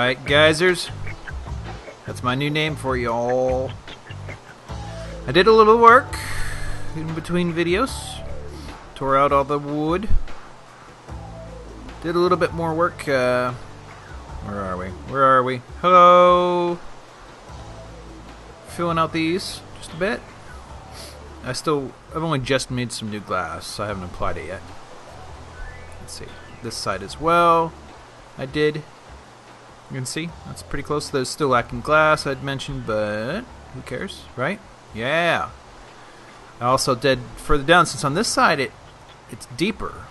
Alright, geysers. That's my new name for y'all. I did a little work in between videos. Tore out all the wood. Did a little bit more work. Where are we? Where are we? Hello! Filling out these just a bit. I've only just made some new glass, so I haven't applied it yet. Let's see. This side as well. I did. You can see, that's pretty close. There's still lacking glass, I'd mentioned, but who cares, right? Yeah. I also did further down, since on this side it's deeper.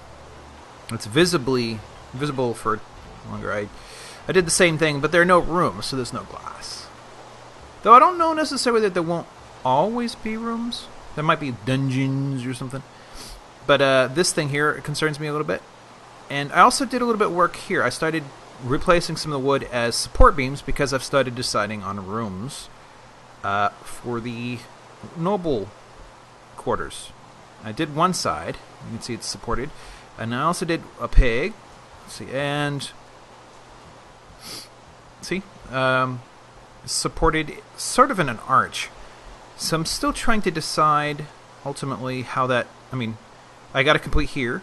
It's visible for longer. I did the same thing, but there are no rooms, so there's no glass. Though I don't know necessarily that there won't always be rooms. There might be dungeons or something. But this thing here concerns me a little bit. And I also did a little bit of work here. I started replacing some of the wood as support beams because I've started deciding on rooms for the noble quarters. I did one side. You can see it's supported. And I also did a pig. Let's see, and see, supported sort of in an arch. So I'm still trying to decide ultimately how that. I mean, I got to complete here,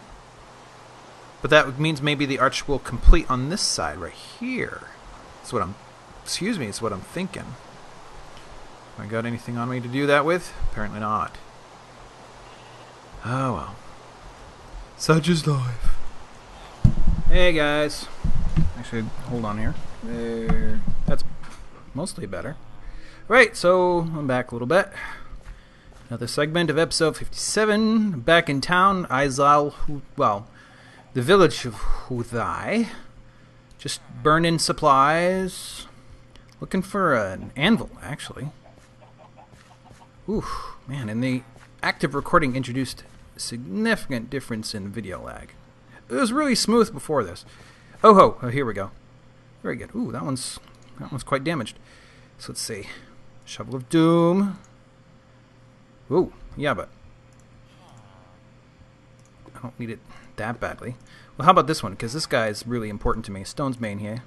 but that means maybe the arch will complete on this side right here. That's what I'm. Excuse me. It's what I'm thinking. I got anything on me to do that with? Apparently not. Oh well. Such is life. Hey guys. Actually, hold on here. There. That's mostly better. Right, so I'm back a little bit. Another segment of episode 57. Back in town, Iizel Huu, well, the village of Huu Ttii. Just burning supplies. Looking for an anvil, actually. Ooh, man, and the active recording introduced a significant difference in video lag. It was really smooth before this. Oh, here we go. Very good. Ooh, that one's quite damaged. So let's see. Shovel of Doom. Ooh, yeah, but I don't need it that badly. Well, how about this one? Because this guy is really important to me. Stone's Main here.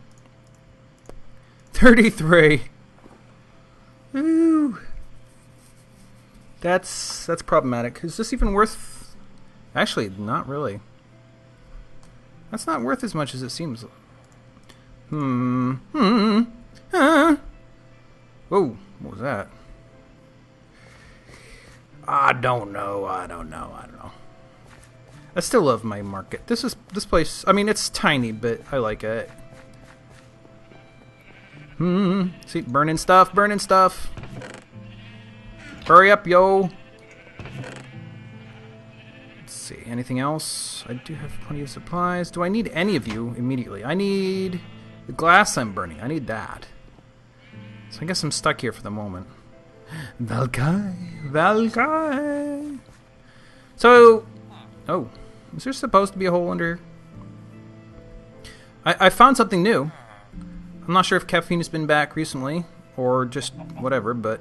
33. Ooh. That's problematic. Is this even worth... Actually, not really. That's not worth as much as it seems. Whoa, what was that? I don't know. I still love my market. This place, I mean, it's tiny, but I like it. See, burning stuff. Hurry up, yo. Let's see, anything else? I do have plenty of supplies. Do I need any of you immediately? I need the glass I'm burning. I need that. So I guess I'm stuck here for the moment. Valkai. So, oh, is there supposed to be a hole under? I found something new. I'm not sure if caffeine has been back recently or just whatever, but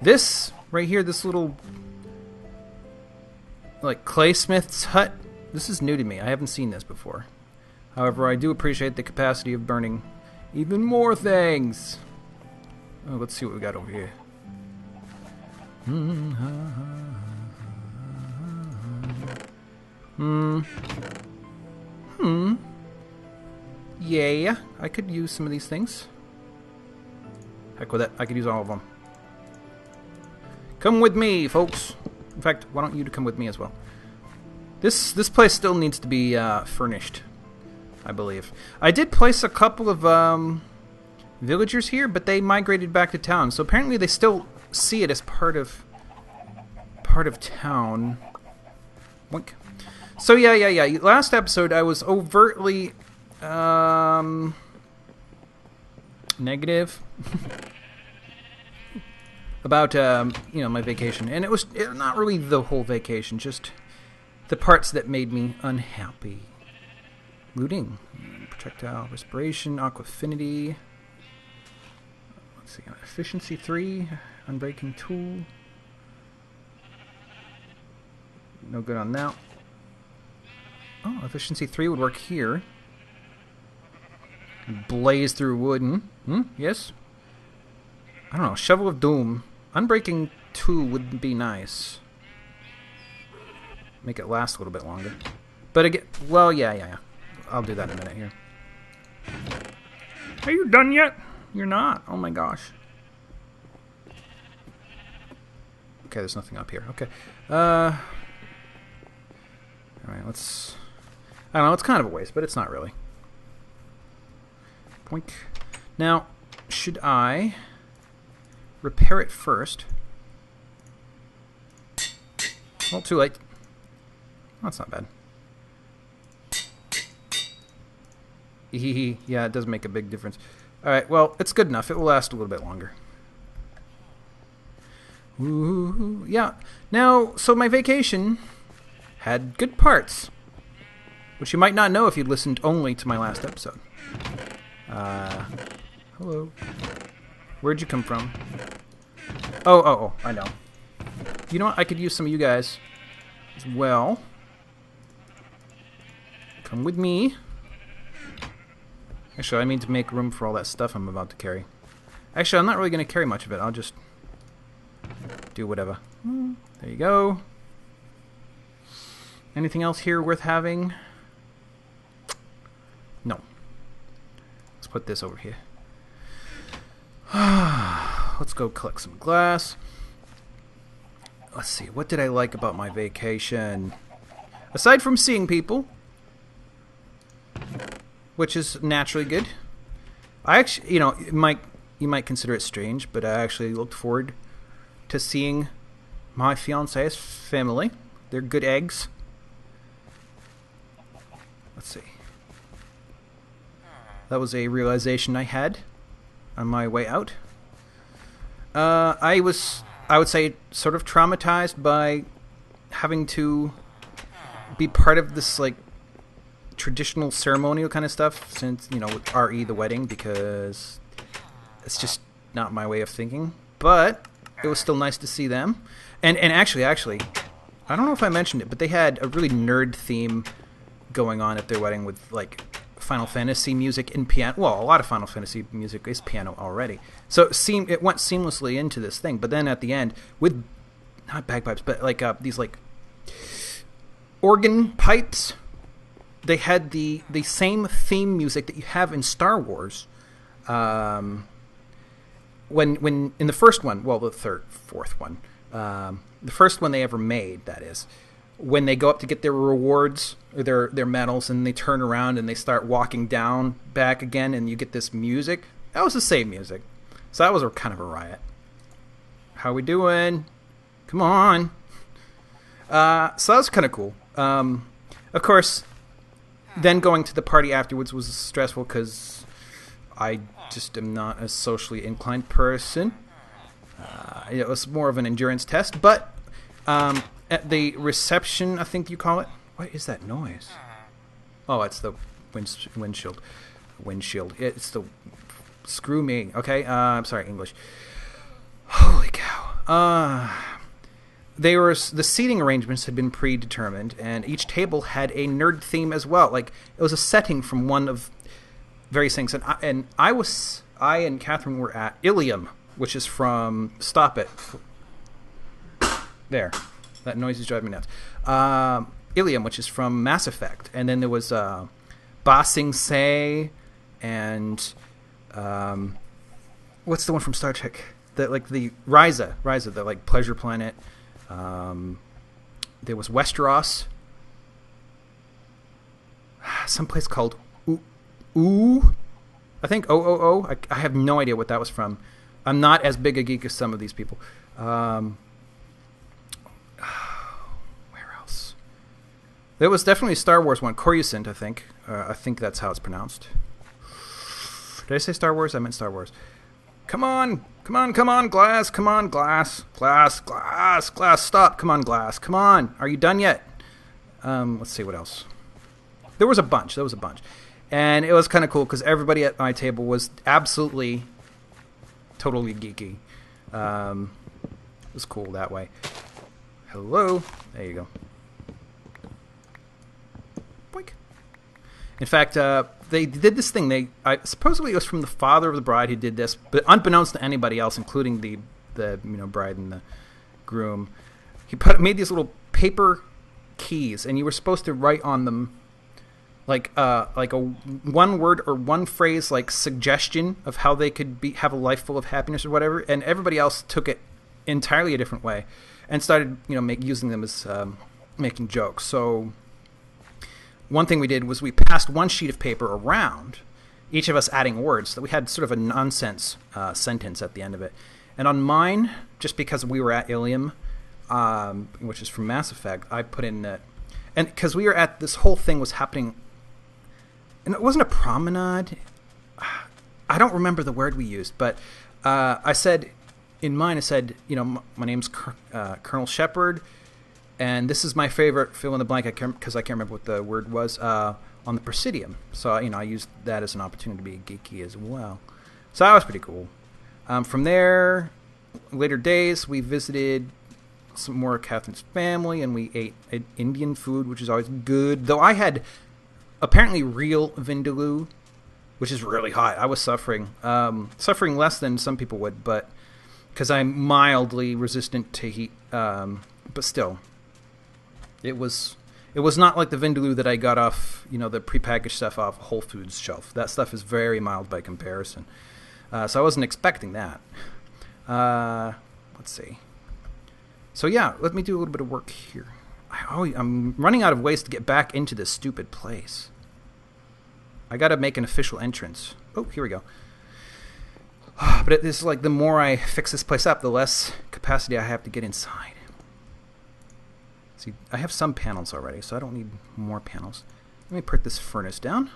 this right here, this little like claysmith's hut, this is new to me. I haven't seen this before. However, I do appreciate the capacity of burning even more things. Oh, let's see what we got over here. Yeah, I could use some of these things. Heck with it, I could use all of them. Come with me, folks. In fact, why don't you come with me as well? This place still needs to be furnished, I believe. I did place a couple of villagers here, but they migrated back to town. So apparently they still see it as part of town. Boink. So yeah. Last episode I was overtly negative about my vacation, and it was not really the whole vacation, just the parts that made me unhappy. Looting, projectile respiration, aqua affinity. Let's see, efficiency 3, unbreaking tool. No good on that. Oh, efficiency 3 would work here. blaze through wood. Yes? I don't know. Shovel of Doom. Unbreaking 2 would be nice. Make it last a little bit longer. But again, well, yeah. I'll do that in a minute here. Are you done yet? You're not. Oh my gosh. Okay, there's nothing up here. Okay. Alright, let's... I don't know, it's kind of a waste, but it's not really. Boink. Now, should I repair it first? Well, too late. That's not bad. Yeah, it does make a big difference. Alright, well, it's good enough. It will last a little bit longer. Ooh, yeah. Now, so my vacation had good parts, which you might not know if you listened only to my last episode. Hello. Where'd you come from? Oh, I know. You know what? I could use some of you guys as well. Come with me. Actually, I mean to make room for all that stuff I'm about to carry. Actually, I'm not really going to carry much of it. I'll just do whatever. There you go. Anything else here worth having? No. Let's put this over here. Let's go collect some glass. Let's see. What did I like about my vacation? Aside from seeing people, which is naturally good. I actually, you might consider it strange, but I actually looked forward to seeing my fiance's family. They're good eggs. Let's see. That was a realization I had on my way out. I would say, sort of traumatized by having to be part of this, like, traditional ceremonial kind of stuff, since, with RE the wedding, because it's just not my way of thinking. But it was still nice to see them. And actually, I don't know if I mentioned it, but they had a really nerd theme going on at their wedding with, like, Final Fantasy music in piano. Well, a lot of Final Fantasy music is piano already. So it went seamlessly into this thing. But then at the end, with, not bagpipes, but like these, like, organ pipes, they had the same theme music that you have in Star Wars. When in the first one, well, the fourth one, the first one they ever made, that is, when they go up to get their rewards or their medals, and they turn around and they start walking down back again, and you get this music. That was the same music, so that was kind of a riot. How we doing? Come on. So that was kind of cool. Of course, then going to the party afterwards was stressful because I just am not a socially inclined person. It was more of an endurance test, but at the reception, I think you call it. What is that noise? Oh, it's the windshield. It's the... Screw me. Okay, I'm sorry, English. Holy cow. The seating arrangements had been predetermined, and each table had a nerd theme as well. Like, it was a setting from one of various things. And I and Catherine were at Ilium, which is from... Stop it. There. That noise is driving me nuts. Ilium, which is from Mass Effect. And then there was Ba Sing Se, and what's the one from Star Trek? The Ryza, the, like, pleasure planet. There was Westeros. Someplace called Ooh. I think OOO. I have no idea what that was from. I'm not as big a geek as some of these people. Where else? There was definitely a Star Wars one. Coruscant, I think. I think that's how it's pronounced. Did I say Star Wars? I meant Star Wars. Come on, glass. Come on, glass. Glass. Stop. Come on, glass. Come on. Are you done yet? Let's see what else. There was a bunch. And it was kind of cool because everybody at my table was absolutely, totally geeky. It was cool that way. Hello. There you go. Boink. In fact, they did this thing. Supposedly it was from the father of the bride who did this, but unbeknownst to anybody else, including the bride and the groom, he made these little paper keys, and you were supposed to write on them like a one word or one phrase, like suggestion of how they could have a life full of happiness or whatever. And everybody else took it entirely a different way and started using them as making jokes. So one thing we did was we passed one sheet of paper around, each of us adding words, so that we had sort of a nonsense sentence at the end of it. And on mine, just because we were at Ilium, which is from Mass Effect, I put in that, and because we were at, this whole thing was happening, and it wasn't a promenade. I don't remember the word we used, but I said, in mine, I said, my name's Colonel Shepard, and this is my favorite fill in the blank, because I can't remember what the word was, on the Presidium. So, I used that as an opportunity to be geeky as well. So that was pretty cool. From there, later days, we visited some more of Catherine's family, and we ate Indian food, which is always good. Though I had apparently real vindaloo, which is really hot. I was suffering less than some people would, but because I'm mildly resistant to heat. But still, it was not like the vindaloo that I got off, the prepackaged stuff off Whole Foods shelf. That stuff is very mild by comparison. So I wasn't expecting that. Let's see. So yeah, let me do a little bit of work here. I'm running out of ways to get back into this stupid place. I gotta make an official entrance. Oh, here we go. But this is like, the more I fix this place up, the less capacity I have to get inside. See, I have some panels already, so I don't need more panels. Let me put this furnace down.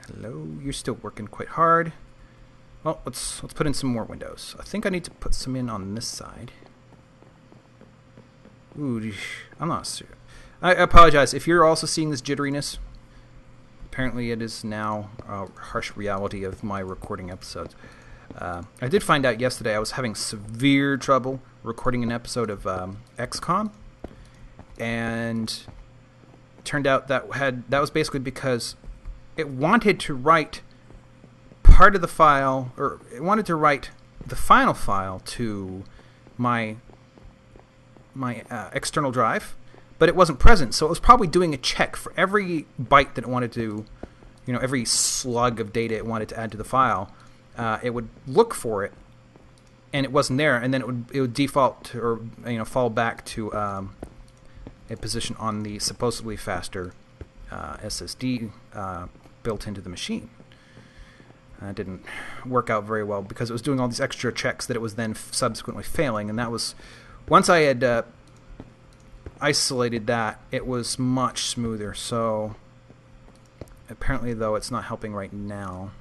Hello, you're still working quite hard. Well, let's put in some more windows. I think I need to put some in on this side. Ooh, I'm not sure. I apologize if you're also seeing this jitteriness. Apparently it is now a harsh reality of my recording episodes. I did find out yesterday I was having severe trouble recording an episode of XCOM, and it turned out that was basically because it wanted to write part of the file, or it wanted to write the final file to my external drive, but it wasn't present. So it was probably doing a check for every byte that it wanted to, every slug of data it wanted to add to the file. It would look for it, and it wasn't there, and then it would default to, or fall back to a position on the supposedly faster SSD built into the machine. It didn't work out very well because it was doing all these extra checks that it was then subsequently failing, and that was, once I had isolated that, it was much smoother. So apparently, though, it's not helping right now.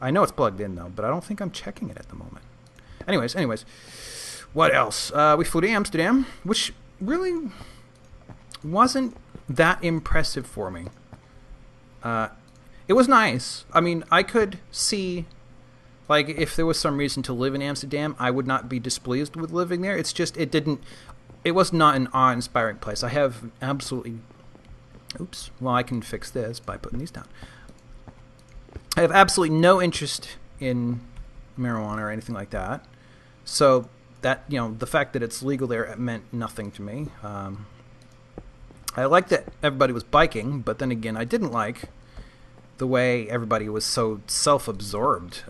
I know it's plugged in, though, but I don't think I'm checking it at the moment. Anyways, what else? We flew to Amsterdam, which really wasn't that impressive for me. It was nice. I mean, I could see, like, if there was some reason to live in Amsterdam, I would not be displeased with living there. It's just, it was not an awe-inspiring place. I have absolutely, I can fix this by putting these down. I have absolutely no interest in marijuana or anything like that. So that, the fact that it's legal there, it meant nothing to me. I liked that everybody was biking, but then again, I didn't like the way everybody was so self-absorbed,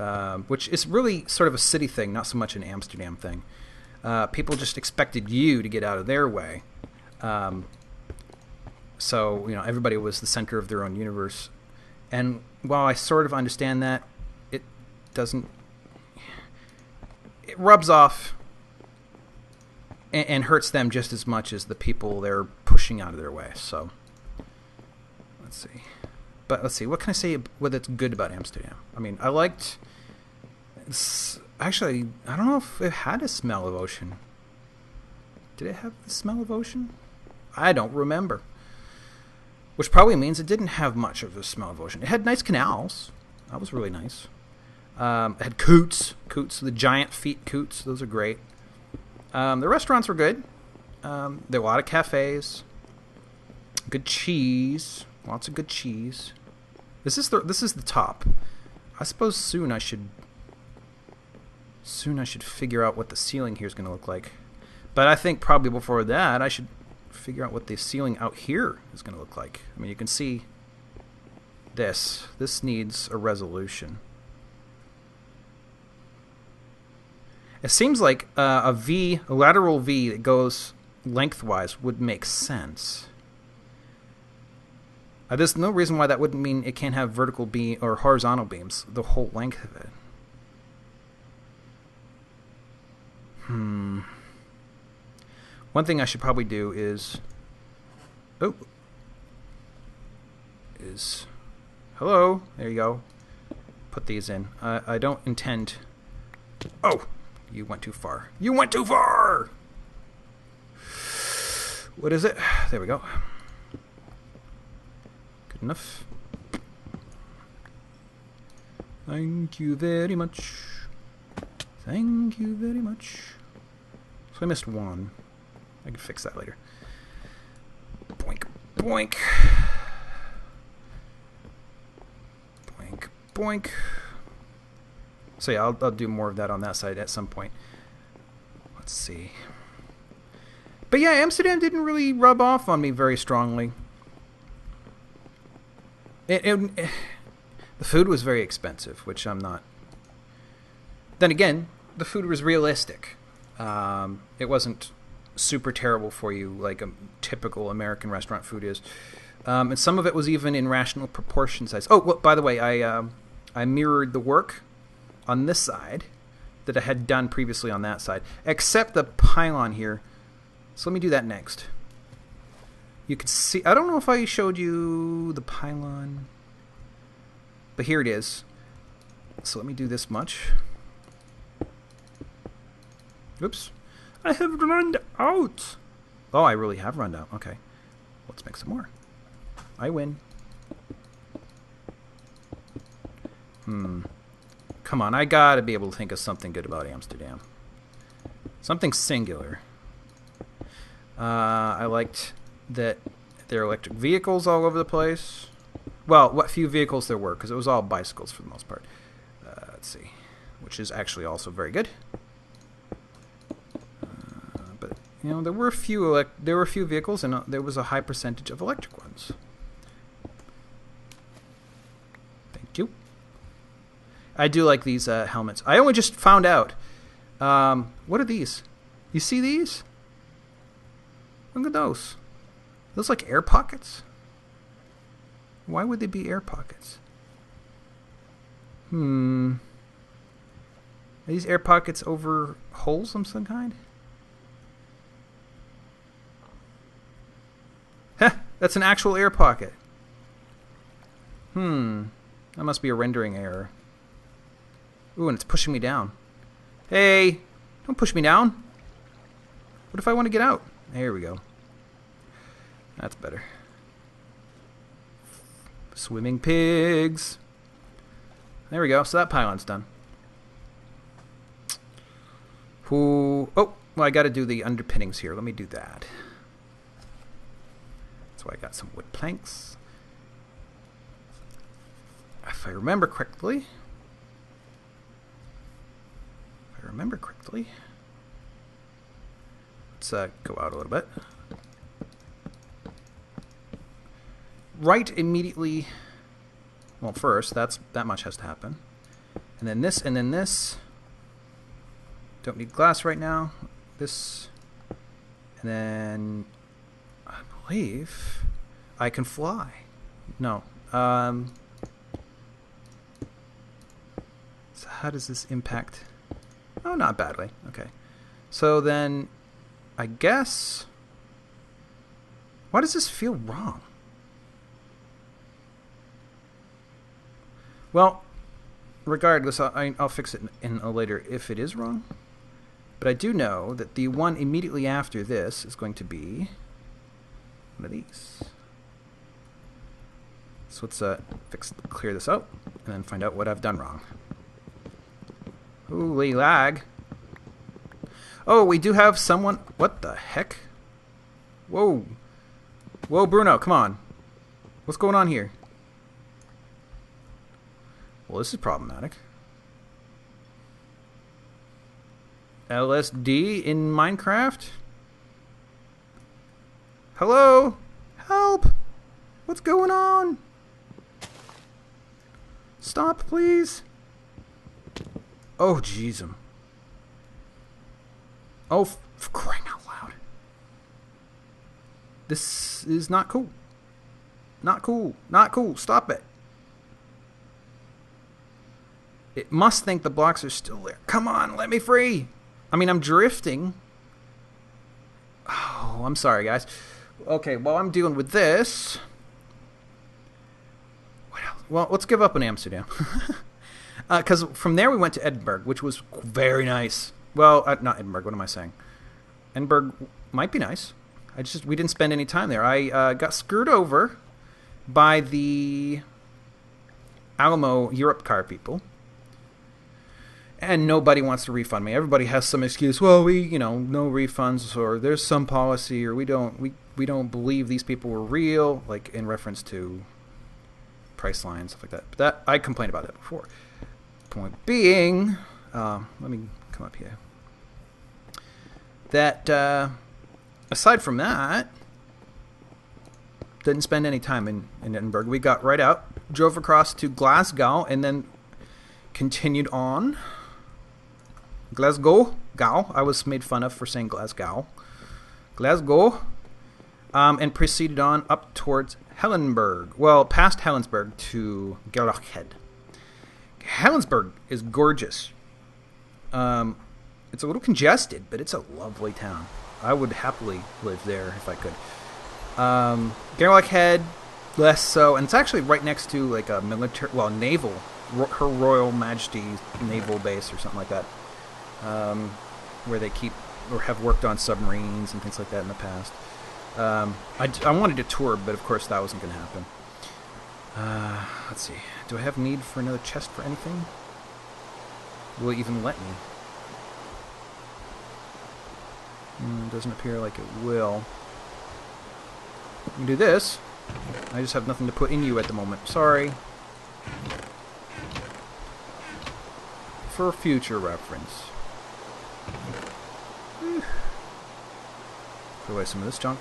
which is really sort of a city thing, not so much an Amsterdam thing. People just expected you to get out of their way. So, everybody was the center of their own universe. And while I sort of understand that, it rubs off and hurts them just as much as the people they're pushing out of their way. So, let's see. What can I say that's good about Amsterdam? I mean, I liked... Actually, I don't know if it had a smell of ocean. Did it have the smell of ocean? I don't remember. Which probably means it didn't have much of a smell of ocean. It had nice canals. That was really nice. It had coots, the giant feet coots. Those are great. The restaurants were good. There were a lot of cafes. Good cheese. Lots of good cheese. This is the top. I suppose soon I should figure out what the ceiling here is going to look like. But I think probably before that I should figure out what the ceiling out here is going to look like. I mean, you can see this. This needs a resolution. It seems like a lateral V that goes lengthwise would make sense. There's no reason why that wouldn't mean it can't have vertical beam or horizontal beams the whole length of it. One thing I should probably do is... Hello? There you go. Put these in. I don't intend... Oh! You went too far. You went too far! What is it? There we go. Good enough. Thank you very much. Thank you very much. So I missed one. I can fix that later. Boink, boink. Boink, boink. So yeah, I'll do more of that on that side at some point. Let's see. But yeah, Amsterdam didn't really rub off on me very strongly. The food was very expensive, which I'm not. Then again, the food was realistic. It wasn't super terrible for you like a typical American restaurant food is. And some of it was even in rational proportion size. Oh, well, by the way, I mirrored the work on this side that I had done previously on that side, except the pylon here. So let me do that next. You can see, I don't know if I showed you the pylon, but here it is. So let me do this much. Oops. I have run out. Oh, I really have run out. Okay. Let's make some more. I win. Come on, I gotta be able to think of something good about Amsterdam. Something singular. I liked that there are electric vehicles all over the place. Well, what few vehicles there were, because it was all bicycles for the most part. Let's see. Which is actually also very good. But, you know, there were a few vehicles, and there was a high percentage of electric ones. Thank you. I do like these helmets. I only just found out. What are these? You see these? Look at those. Those like air pockets? Why would they be air pockets? Are these air pockets over holes of some kind? Heh, that's an actual air pocket. That must be a rendering error. Ooh, and it's pushing me down. Hey, don't push me down. What if I want to get out? There we go. That's better. Swimming pigs. There we go. So that pylon's done. Oh, well, I got to do the underpinnings here. Let me do that. That's why I got some wood planks. If I remember correctly. Let's go out a little bit. Right immediately. Well, first, that much has to happen. And then this, and then this. Don't need glass right now. This. And then I believe I can fly. No. So how does this impact? Oh, not badly. Okay. So then, I guess... Why does this feel wrong? Well, regardless, I'll fix it in a later if it is wrong. But I do know that the one immediately after this is going to be one of these. So let's clear this out and then find out what I've done wrong. Holy lag. Oh, we do have someone... What the heck? Whoa. Whoa, Bruno, come on. What's going on here? Well, this is problematic. LSD in Minecraft? Hello? Help! What's going on? Stop, please. Oh, jeez. Oh, for crying out loud. This is not cool. Not cool. Not cool. Stop it. It must think the blocks are still there. Come on, let me free. I mean, I'm drifting. Oh, I'm sorry, guys. Okay, while I'm dealing with this... What else? Well, let's give up on Amsterdam. Because from there we went to Edinburgh, which was very nice. Well, not Edinburgh. What am I saying? Edinburgh might be nice. We didn't spend any time there. I got screwed over by the Alamo Europe car people. And nobody wants to refund me. Everybody has some excuse. Well, no refunds, or there's some policy, or we don't believe these people were real, like in reference to Priceline, stuff like that. But that I complained about that before. Point being, let me come up here. That aside from that, didn't spend any time in Edinburgh. We got right out, drove across to Glasgow, and then continued on. Glasgow. I was made fun of for saying Glasgow. And proceeded on up towards Helensburgh. Well, past Helensburgh to Gairlochhead. Helensburgh is gorgeous. It's a little congested, but it's a lovely town. I would happily live there if I could. Gairlochhead, less so. And it's actually right next to like a military, naval, Her Royal Majesty's naval base or something like that. Where they keep or have worked on submarines and things like that in the past. I wanted to tour, but of course that wasn't going to happen. Let's see. Do I have need for another chest for anything? Will it even let me? Doesn't appear like it will. I can do this. I just have nothing to put in you at the moment. Sorry. For future reference. Put away some of this junk.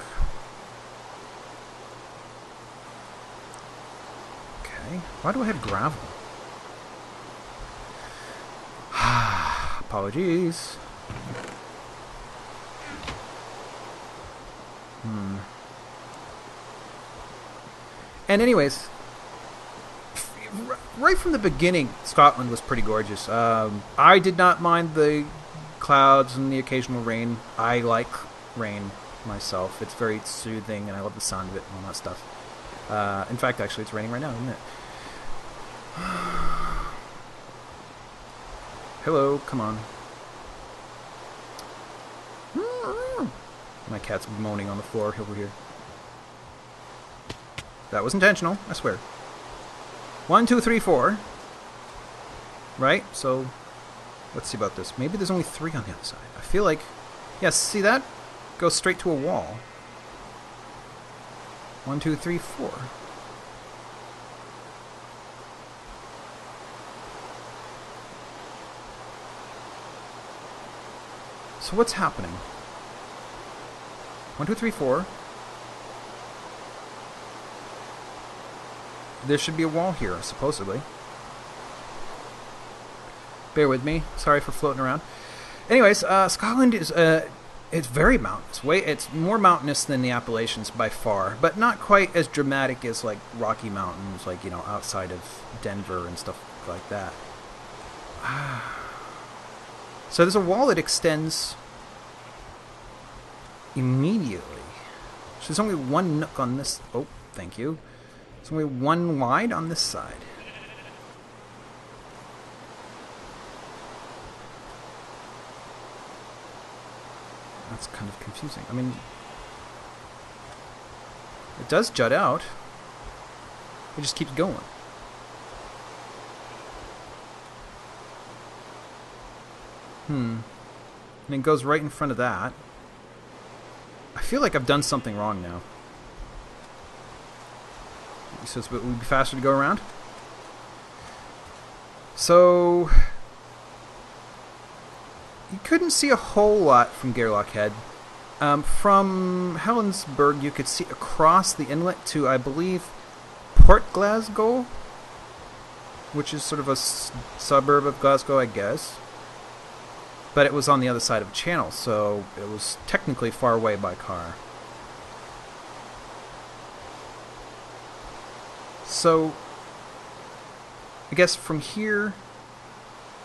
Okay. Why do I have gravel? Apologies. And anyways, right from the beginning, Scotland was pretty gorgeous. I did not mind the clouds and the occasional rain. I like rain myself. It's very soothing, and I love the sound of it and all that stuff. In fact, actually, it's raining right now, isn't it? Hello, come on. My cat's moaning on the floor over here. That was intentional, I swear. 1, 2, 3, 4. Right? So, let's see about this. Maybe there's only 3 on the other side. I feel like... Yeah, see that? Goes straight to a wall. 1, 2, 3, 4. So what's happening? 1, 2, 3, 4. There should be a wall here, supposedly. Bear with me. Sorry for floating around. Anyways, Scotland is it's very mountainous. It's more mountainous than the Appalachians by far, but not quite as dramatic as like Rocky Mountains, like outside of Denver and stuff like that. So there's a wall that extends immediately. So there's only one nook on this. Oh, thank you. There's only one wide on this side. That's kind of confusing. I mean, it does jut out. It just keeps going. And it goes right in front of that. I feel like I've done something wrong now. So it would be faster to go around. So you couldn't see a whole lot from Gairloch Head. From Helensburgh, you could see across the inlet to, I believe, Port Glasgow, which is sort of a suburb of Glasgow, I guess. But it was on the other side of the channel, so it was technically far away by car. So, I guess from here,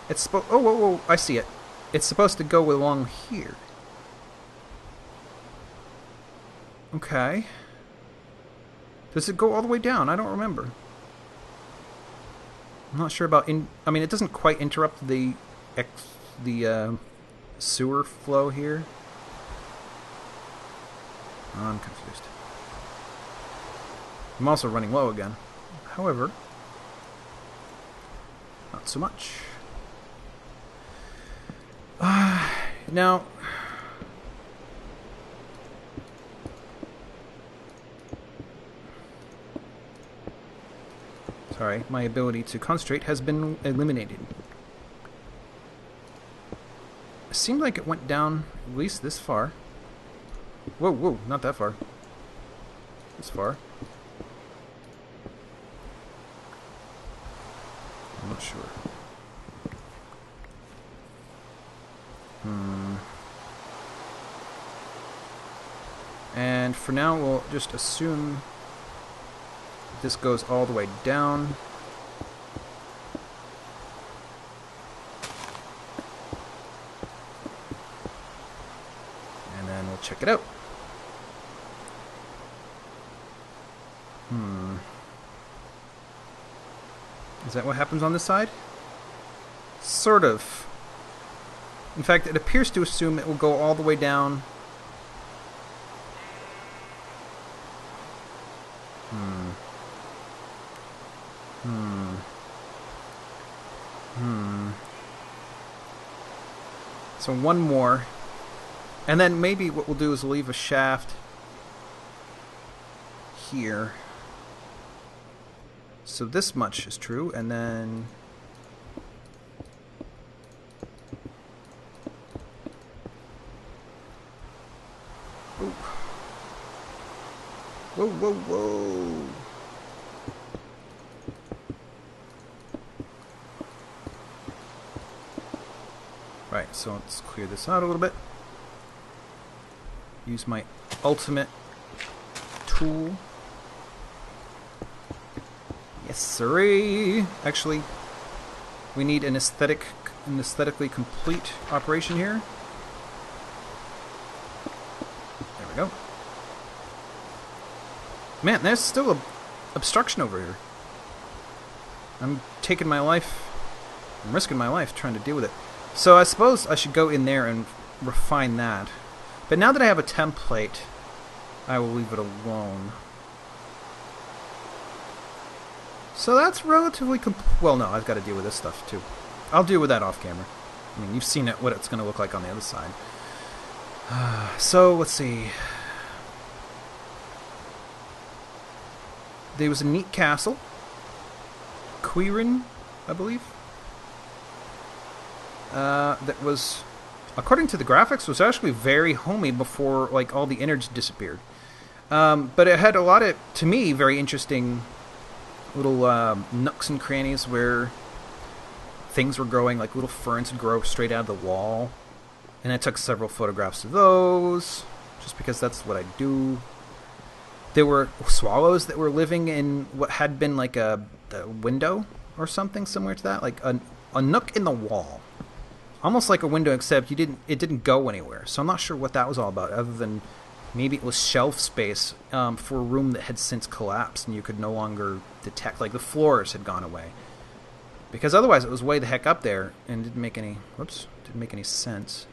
it's supposed... Oh, whoa, whoa, I see it. It's supposed to go along here. Okay. Does it go all the way down? I don't remember. I'm not sure about... I mean, it doesn't quite interrupt the sewer flow here. I'm confused. I'm also running low again. However, not so much. Now, sorry, my ability to concentrate has been eliminated. It seemed like it went down at least this far. Whoa, whoa, not that far. This far. I'm not sure. And for now, we'll just assume this goes all the way down. And then we'll check it out. Is that what happens on this side? Sort of. In fact, it appears to assume it will go all the way down. So one more. And then maybe what we'll do is leave a shaft here. So this much is true, and then... Ooh. Whoa, whoa, whoa! Right, so let's clear this out a little bit. Use my ultimate tool. Yes, sirree! Actually, we need an aesthetically complete operation here. There we go. Man, there's still a obstruction over here. I'm taking my life, I'm risking my life trying to deal with it. So I suppose I should go in there and refine that. But now that I have a template, I will leave it alone. So that's relatively well, no, I've got to deal with this stuff too. I'll deal with that off camera. I mean, you've seen it, what it's going to look like on the other side. So, let's see. There was a neat castle. Quirin, I believe. That was, according to the graphics, was actually very homey before like all the innards disappeared. But it had a lot of, to me, very interesting little nooks and crannies where things were growing, like little ferns would grow straight out of the wall. And I took several photographs of those, just because that's what I do. There were swallows that were living in what had been like a window or something similar to that, like a nook in the wall. Almost like a window, except it didn't go anywhere. So I'm not sure what that was all about, other than maybe it was shelf space for a room that had since collapsed and you could no longer detect, like the floors had gone away. Because otherwise it was way the heck up there and didn't make any sense.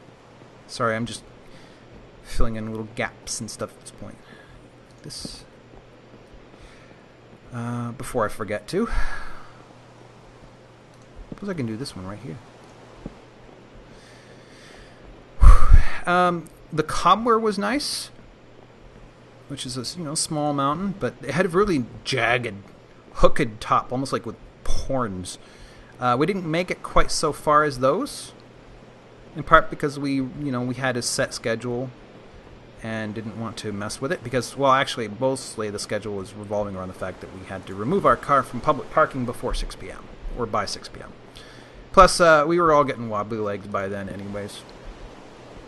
Sorry, I'm just filling in little gaps and stuff at this point. This, before I forget to. Suppose I can do this one right here. The cobbler was nice, which is a small mountain, but it had really jagged hooked top, almost like with horns. We didn't make it quite so far as those, in part because we had a set schedule and didn't want to mess with it because, well, actually, mostly the schedule was revolving around the fact that we had to remove our car from public parking before 6 p.m. or by 6 p.m. Plus, we were all getting wobbly-legged by then anyways.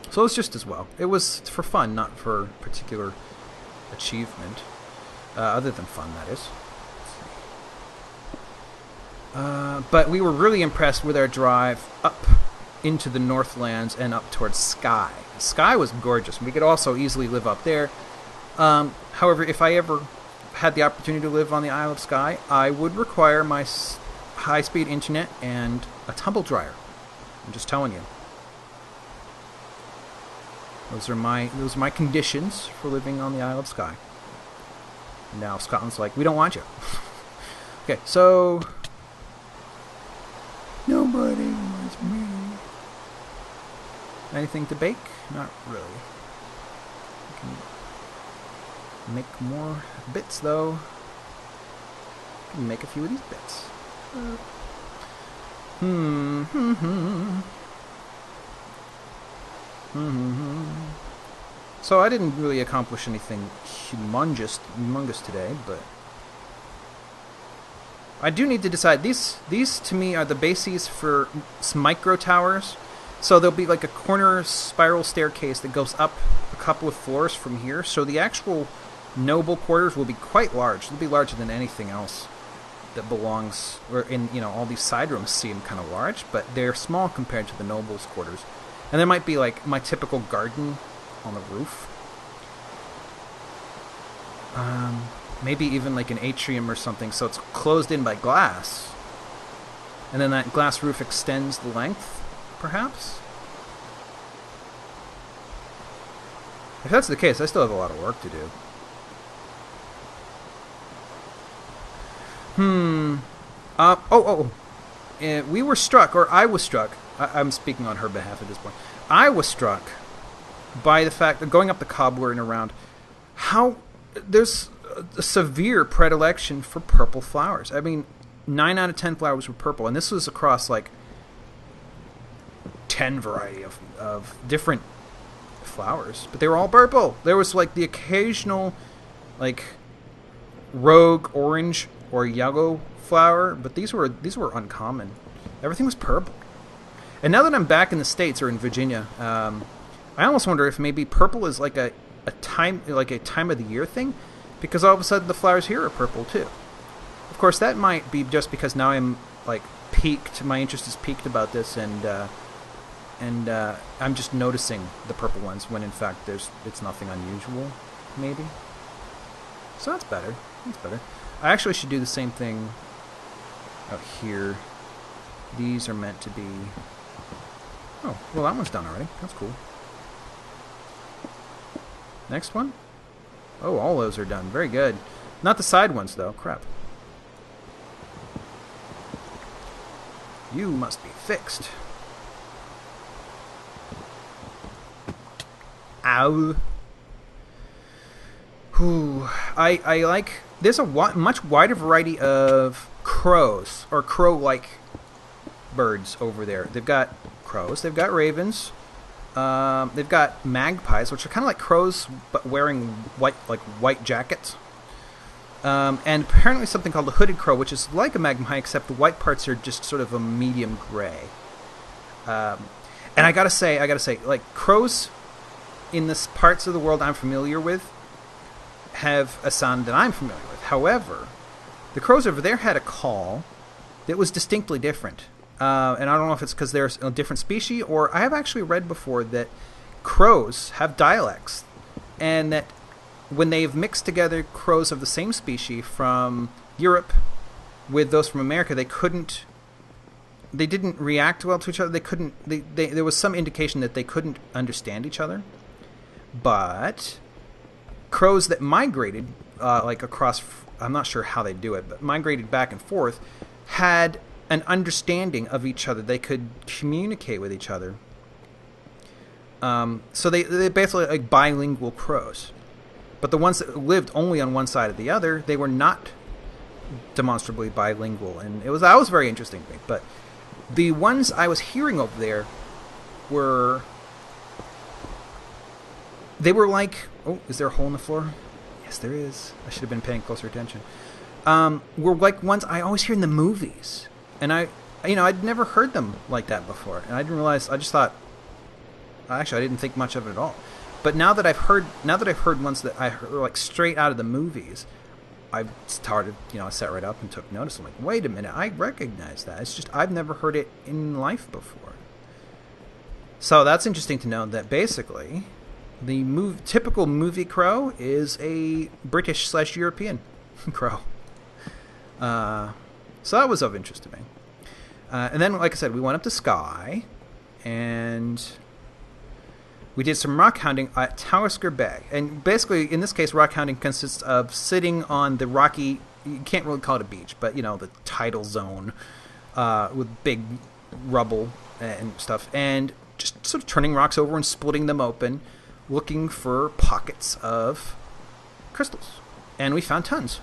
So it was just as well. It was for fun, not for particular achievement. Other than fun, that is. But we were really impressed with our drive up into the Northlands and up towards Skye. Skye was gorgeous. We could also easily live up there. However, if I ever had the opportunity to live on the Isle of Skye, I would require my high-speed internet and a tumble dryer. I'm just telling you. Those are my conditions for living on the Isle of Skye. Now Scotland's like, we don't want you. Okay, so nobody wants me. Anything to bake? Not really. I can make more bits though. I can make a few of these bits. So I didn't really accomplish anything humongous today, but I do need to decide. These to me are the bases for micro towers. So there'll be like a corner spiral staircase that goes up a couple of floors from here. So the actual noble quarters will be quite large. They'll be larger than anything else that belongs, or in, all these side rooms seem kind of large, but they're small compared to the nobles' quarters. And there might be like my typical garden on the roof. Maybe even like an atrium or something, so it's closed in by glass. And then that glass roof extends the length, perhaps? If that's the case, I still have a lot of work to do. We were struck, or I was struck. I'm speaking on her behalf at this point. I was struck by the fact that going up the cobbler and around, how there's a severe predilection for purple flowers. I mean, 9 out of 10 flowers were purple, and this was across like 10 variety of different flowers, but they were all purple. There was like the occasional like rogue orange or yellow flower, but these were uncommon. Everything was purple. And now that I'm back in the States or in Virginia, I almost wonder if maybe purple is like a time of the year thing, because all of a sudden the flowers here are purple too. Of course, that might be just because now I'm like piqued. My interest is piqued about this, and I'm just noticing the purple ones when in fact it's nothing unusual, maybe. So that's better. That's better. I actually should do the same thing out here. These are meant to be. Oh, well, that one's done already. That's cool. Next one. Oh, all those are done. Very good. Not the side ones, though. Crap. You must be fixed. Ow. Ooh. I like... There's a much wider variety of crows, or crow-like birds over there. They've got crows. They've got ravens. They've got magpies, which are kind of like crows, but wearing white jackets. And apparently something called a hooded crow, which is like a magpie, except the white parts are just sort of a medium gray. And I gotta say, like crows in the parts of the world I'm familiar with have a sound that I'm familiar with. However, the crows over there had a call that was distinctly different. And I don't know if it's because they're a different species, or I have actually read before that crows have dialects, and that when they've mixed together crows of the same species from Europe with those from America, they didn't react well to each other. There was some indication that they couldn't understand each other. But crows that migrated, like across, I'm not sure how they do it, but migrated back and forth, had an understanding of each other. They could communicate with each other. So they basically like bilingual crows. But the ones that lived only on one side or the other, they were not demonstrably bilingual, and that was very interesting to me. But the ones I was hearing over there were like, oh, is there a hole in the floor? Yes, there is. I should have been paying closer attention. Were like ones I always hear in the movies, and I'd never heard them like that before, and I didn't realize. I just thought, actually, I didn't think much of it at all. But now that I've heard ones that I heard like straight out of the movies, I started, I sat right up and took notice. I'm like, wait a minute, I recognize that. It's just I've never heard it in life before. So that's interesting to know that basically the typical movie crow is a British/European crow. So that was of interest to me. And then, like I said, we went up to Skye, and we did some rock hounding at Talisker Bay. And basically, in this case, rock hounding consists of sitting on the rocky, you can't really call it a beach, but, the tidal zone with big rubble and stuff, and just sort of turning rocks over and splitting them open, looking for pockets of crystals. And we found tons.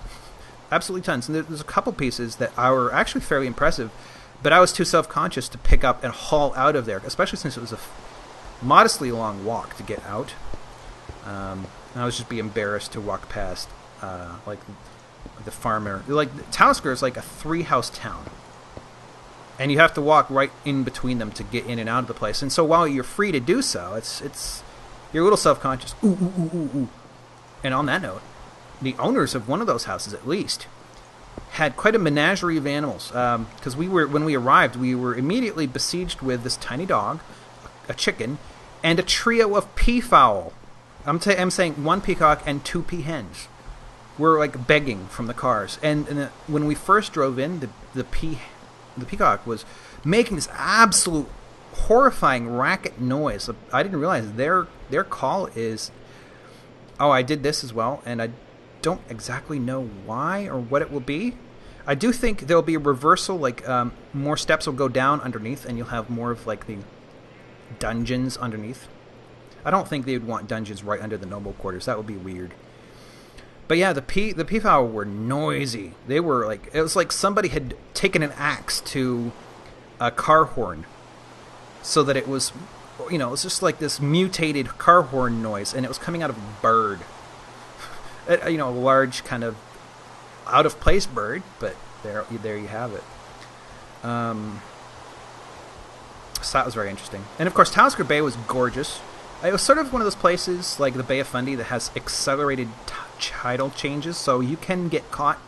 Absolutely tons. And there's a couple pieces that are actually fairly impressive, but I was too self-conscious to pick up and haul out of there, especially since it was a modestly long walk to get out. I was just be embarrassed to walk past like the farmer. Like Talisker is like a 3-house town, and you have to walk right in between them to get in and out of the place. And so while you're free to do so, it's you're a little self-conscious. Ooh, ooh, ooh, ooh, ooh. And on that note, the owners of one of those houses, at least, had quite a menagerie of animals. Because when we arrived, we were immediately besieged with this tiny dog, a chicken, and a trio of peafowl. I'm saying 1 peacock and 2 peahens. We're like begging from the cars. And when we first drove in, the peacock was making this absolute horrifying racket noise. I didn't realize their call is, oh, I did this as well, and I don't exactly know why or what it will be. I do think there'll be a reversal, like more steps will go down underneath, and you'll have more of like the dungeons underneath. I don't think they would want dungeons right under the noble quarters. That would be weird. But yeah, the peafowl were noisy. They were like, it was like somebody had taken an axe to a car horn, so that it was, it was just like this mutated car horn noise, and it was coming out of a bird. A large kind of out of place bird, but there you have it. So that was very interesting. And of course, Talisker Bay was gorgeous. It was sort of one of those places like the Bay of Fundy that has accelerated tidal changes, so you can get caught.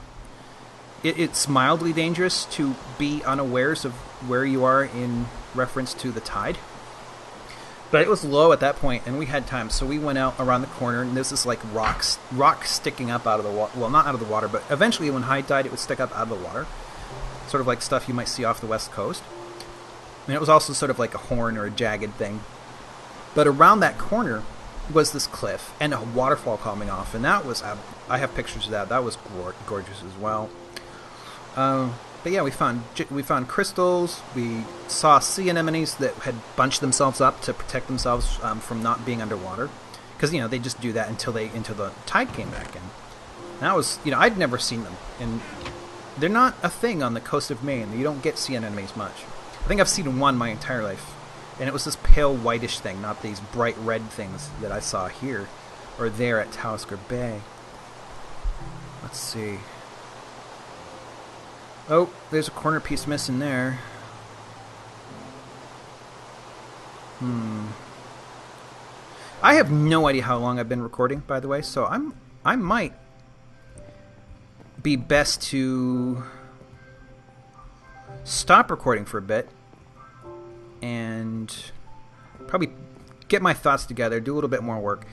It's mildly dangerous to be unawares of where you are in reference to the tide. But it was low at that point, and we had time, so we went out around the corner, and there's this like rock sticking up out of the water. Well, not out of the water, but eventually when high tide, it would stick up out of the water. Sort of like stuff you might see off the west coast. And it was also sort of like a horn or a jagged thing. But around that corner was this cliff and a waterfall coming off, and that was, I have pictures of that. That was gorgeous as well. But yeah, we found crystals. We saw sea anemones that had bunched themselves up to protect themselves from not being underwater, because they just do that until the tide came back in. And that was, I'd never seen them, and they're not a thing on the coast of Maine. You don't get sea anemones much. I think I've seen one my entire life, and it was this pale whitish thing, not these bright red things that I saw here or there at Talisker Bay. Let's see. Oh, there's a corner piece missing there. I have no idea how long I've been recording, by the way, so I might be best to stop recording for a bit and probably get my thoughts together, do a little bit more work,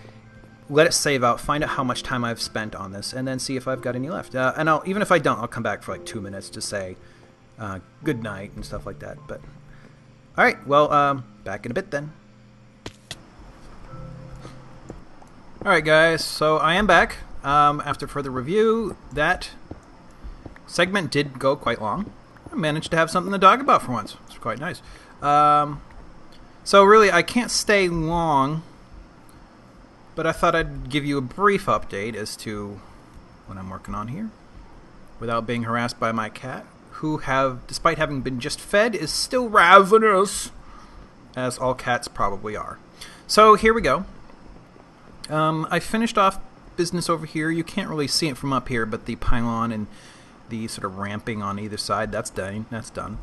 let it save out, find out how much time I've spent on this, and then see if I've got any left. And even if I don't, I'll come back for like 2 minutes to say good night and stuff like that. But all right, well, back in a bit then. All right, guys, so I am back after further review. That segment did go quite long. I managed to have something to talk about for once. It's quite nice. So really, I can't stay long, but I thought I'd give you a brief update as to what I'm working on here. without being harassed by my cat, who despite having been just fed, is still ravenous, as all cats probably are. So here we go. I finished off business over here. You can't really see it from up here, but the pylon and the sort of ramping on either side, that's done.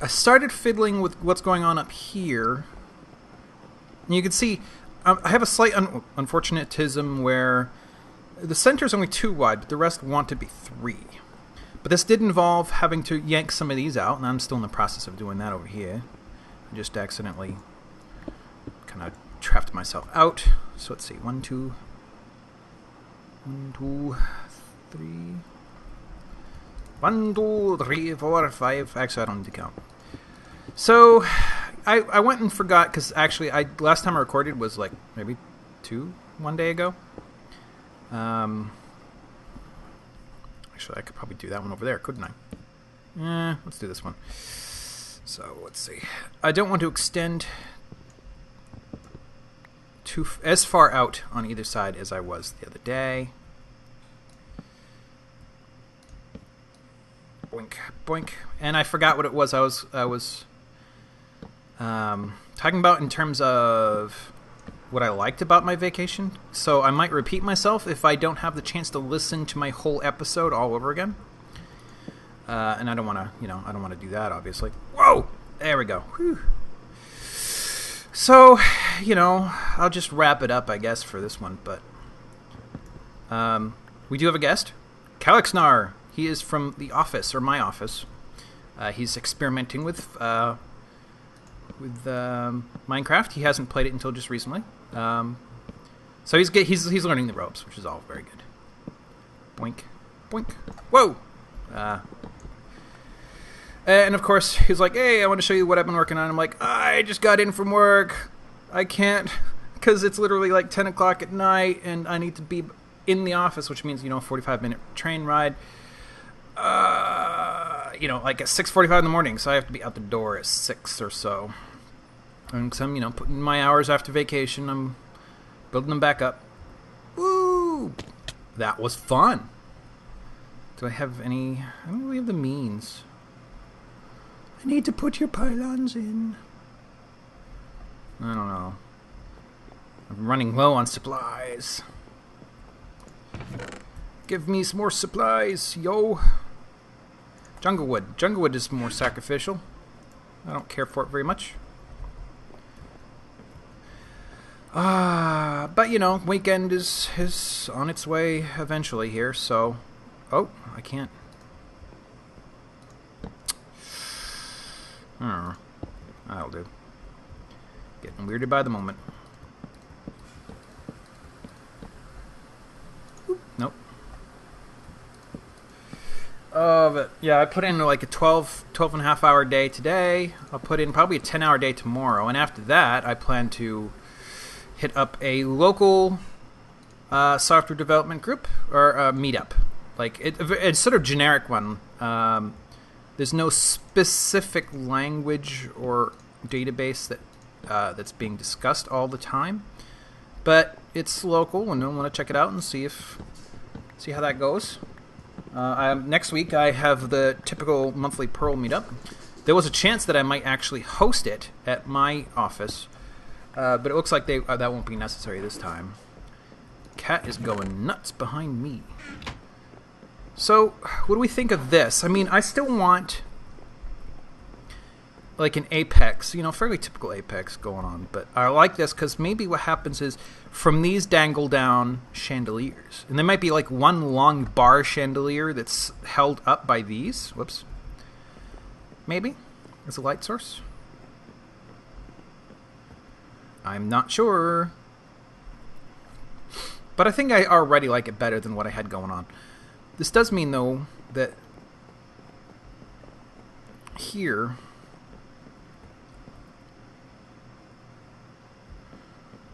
I started fiddling with what's going on up here. And you can see I have a slight unfortunatism where the center is only 2 wide, but the rest want to be 3. But this did involve having to yank some of these out, and I'm still in the process of doing that over here. I just accidentally kind of trapped myself out. So let's see, 1, 2, 3. 1, 2, 3, 4, 5. Actually, I don't need to count. So I went and forgot, because actually last time I recorded was like maybe 1 day ago. Actually, I could probably do that one over there, couldn't I? Let's do this one. So let's see. I don't want to extend as far out on either side as I was the other day. Boink, boink. And I forgot what it was I was talking about in terms of what I liked about my vacation. So I might repeat myself if I don't have the chance to listen to my whole episode all over again. And I don't want to, I don't want to do that, obviously. Whoa! There we go. Whew. So, I'll just wrap it up, I guess, for this one. But we do have a guest, Kalixnar. He is from the office, or my office. He's experimenting with Minecraft. He hasn't played it until just recently. So he's learning the ropes, which is all very good. Boink, boink. Whoa! And of course, he's like, hey, I want to show you what I've been working on. I'm like, I just got in from work. I can't, because it's literally like 10 o'clock at night, and I need to be in the office, which means, 45-minute train ride. Like at 6:45 in the morning, so I have to be out the door at 6 or so. And so I'm, putting my hours after vacation, I'm building them back up. Woo! That was fun. Do I have any? I don't really have the means. I need to put your pylons in. I don't know. I'm running low on supplies. Give me some more supplies, yo. Junglewood. Junglewood is more sacrificial. I don't care for it very much. But, weekend is on its way eventually here, so... Oh, I can't. That'll do. Getting weirded by the moment. Nope. But yeah, I put in like a 12 and a half hour day today. I'll put in probably a 10-hour day tomorrow. And after that, I plan to hit up a local software development group or meetup. Like, it's sort of generic one. There's no specific language or database that's being discussed all the time. But it's local, and I want to check it out and see how that goes. Next week, I have the typical monthly Pearl meetup. There was a chance that I might actually host it at my office, but it looks like that won't be necessary this time. Cat is going nuts behind me. So, what do we think of this? I mean, I still want like an Apex, fairly typical Apex going on. But I like this because maybe what happens is from these dangle down chandeliers. And there might be like one long bar chandelier that's held up by these. Whoops. Maybe as a light source. I'm not sure. But I think I already like it better than what I had going on. This does mean, though, that here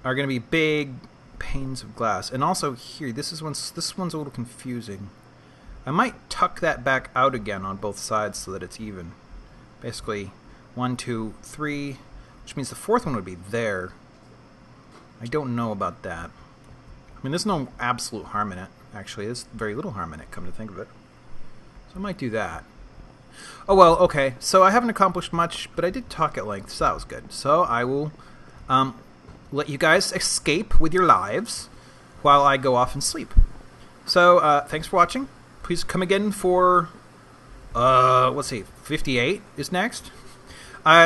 are going to be big panes of glass. And also here, this one's a little confusing. I might tuck that back out again on both sides so that it's even. Basically, 1, 2, 3, which means the fourth one would be there. I don't know about that. I mean, there's no absolute harm in it, actually. There's very little harm in it, come to think of it. So I might do that. Oh, well, okay. So I haven't accomplished much, but I did talk at length, so that was good. So I will let you guys escape with your lives while I go off and sleep. So thanks for watching. Please come again for, let's see, 58 is next.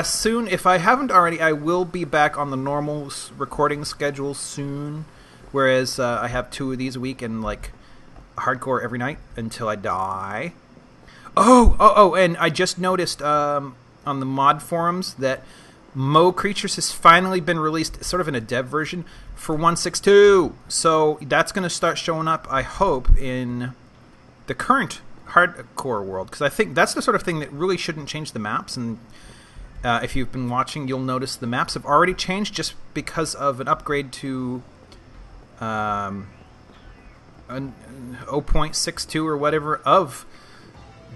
Soon, if I haven't already, I will be back on the normal recording schedule soon. Whereas I have 2 of these a week and like hardcore every night until I die. Oh, and I just noticed on the mod forums that Mo Creatures has finally been released sort of in a dev version for 1.6.2. So that's going to start showing up, I hope, in the current hardcore world. Because I think that's the sort of thing that really shouldn't change the maps. And if you've been watching, you'll notice the maps have already changed just because of an upgrade to 0.62 or whatever of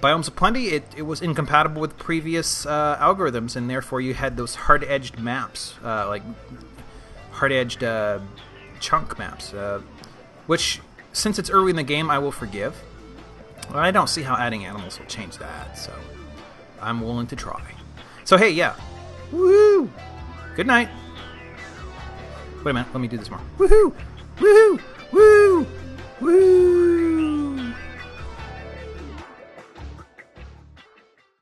Biomes of Plenty. It was incompatible with previous algorithms, and therefore you had those hard-edged maps, like hard-edged chunk maps, which, since it's early in the game, I will forgive. Well, I don't see how adding animals will change that, so I'm willing to try. So hey, yeah. Woohoo! Good night. Wait a minute, let me do this more. Woohoo! Woohoo! Woo! Woo!